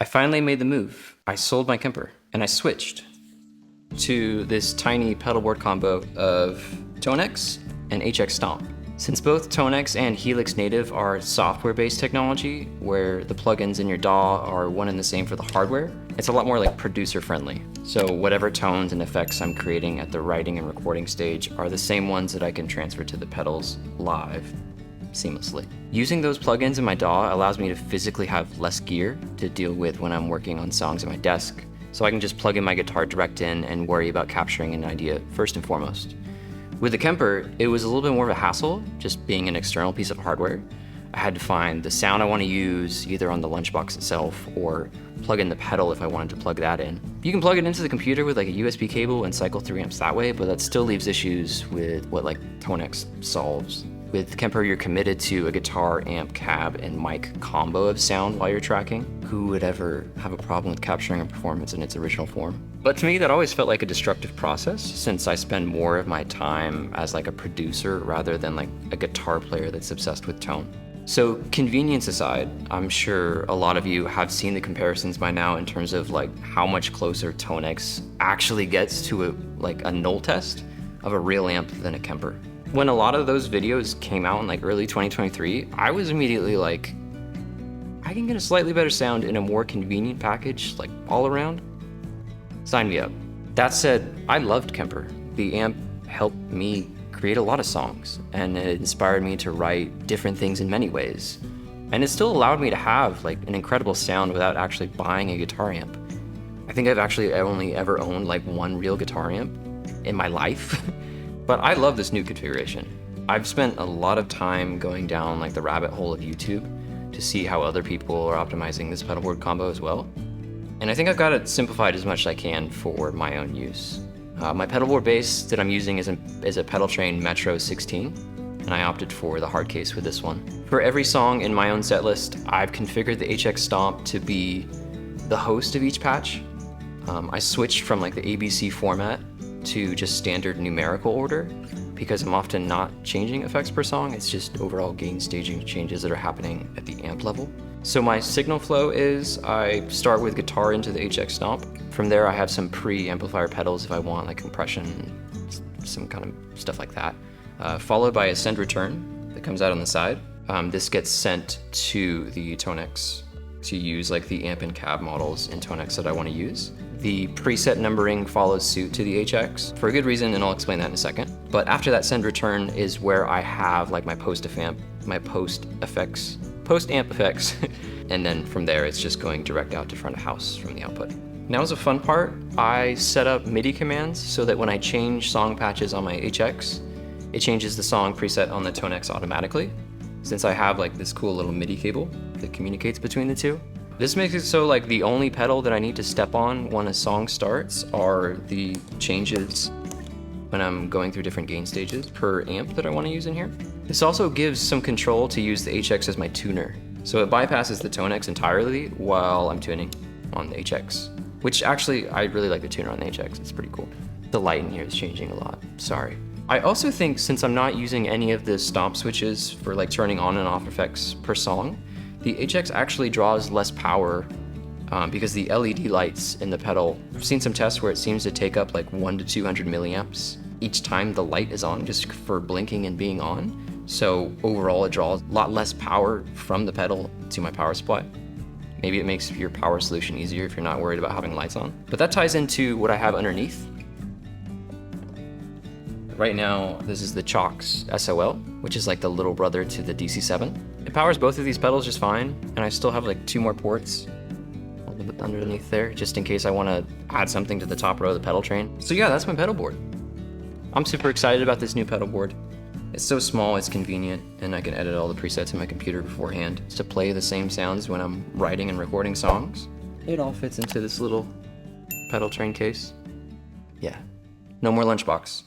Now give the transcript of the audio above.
I finally made the move. I sold my Kemper and I switched to this tiny pedalboard combo of Tonex and HX Stomp. Since both Tonex and Helix Native are software-based technology, where the plugins in your DAW are one and the same for the hardware, it's a lot more like producer-friendly. So whatever tones and effects I'm creating at the writing and recording stage are the same ones that I can transfer to the pedals live seamlessly. Using those plugins in my DAW allows me to physically have less gear to deal with when I'm working on songs at my desk, so I can just plug in my guitar direct in and worry about capturing an idea first and foremost. With the Kemper, it was a little bit more of a hassle, just being an external piece of hardware. I had to find the sound I want to use either on the lunchbox itself or plug in the pedal if I wanted to plug that in. You can plug it into the computer with like a USB cable and cycle through amps that way, but that still leaves issues with what like Tonex solves. With Kemper, you're committed to a guitar, amp, cab, and mic combo of sound while you're tracking. Who would ever have a problem with capturing a performance in its original form? But to me, that always felt like a destructive process, since I spend more of my time as like a producer rather than like a guitar player that's obsessed with tone. So convenience aside, I'm sure a lot of you have seen the comparisons by now in terms of like how much closer Tonex actually gets to a null test of a real amp than a Kemper. When a lot of those videos came out in like early 2023, I was immediately like, I can get a slightly better sound in a more convenient package, like all around. Sign me up. That said, I loved Kemper. The amp helped me create a lot of songs, and it inspired me to write different things in many ways. And it still allowed me to have like an incredible sound without actually buying a guitar amp. I think I've actually only ever owned like one real guitar amp in my life. But I love this new configuration. I've spent a lot of time going down like the rabbit hole of YouTube to see how other people are optimizing this pedalboard combo as well. And I think I've got it simplified as much as I can for my own use. My pedalboard bass that I'm using is a Pedal Train Metro 16, and I opted for the hard case with this one. For every song in my own setlist, I've configured the HX Stomp to be the host of each patch. I switched from like the ABC format to just standard numerical order because I'm often not changing effects per song, it's just overall gain staging changes that are happening at the amp level. So my signal flow is I start with guitar into the HX Stomp. From there I have some pre-amplifier pedals if I want, like compression, some kind of stuff like that. Followed by a send return that comes out on the side. This gets sent to the Tonex to use like the amp and cab models in Tonex that I want to use. The preset numbering follows suit to the HX for a good reason, and I'll explain that in a second. But after that send return is where I have like my post-amp effects, and then from there it's just going direct out to front of house from the output. Now is a fun part. I set up MIDI commands so that when I change song patches on my HX, it changes the song preset on the Tonex automatically, since I have like this cool little MIDI cable that communicates between the two. This makes it so like the only pedal that I need to step on when a song starts are the changes when I'm going through different gain stages per amp that I want to use in here. This also gives some control to use the HX as my tuner. So it bypasses the Tonex entirely while I'm tuning on the HX, which actually I really like the tuner on the HX, it's pretty cool. The light in here is changing a lot, sorry. I also think since I'm not using any of the stomp switches for like turning on and off effects per song, the HX actually draws less power because the LED lights in the pedal, I've seen some tests where it seems to take up like 100 to 200 milliamps each time the light is on, just for blinking and being on. So overall it draws a lot less power from the pedal to my power supply. Maybe it makes your power solution easier if you're not worried about having lights on. But that ties into what I have underneath. Right now, this is the Chalk's SOL, which is like the little brother to the DC7. It powers both of these pedals just fine, and I still have like 2 more ports underneath there, just in case I want to add something to the top row of the pedal train. So yeah, that's my pedal board. I'm super excited about this new pedal board. It's so small, it's convenient, and I can edit all the presets in my computer beforehand to play the same sounds when I'm writing and recording songs. It all fits into this little pedal train case. Yeah, no more lunchbox.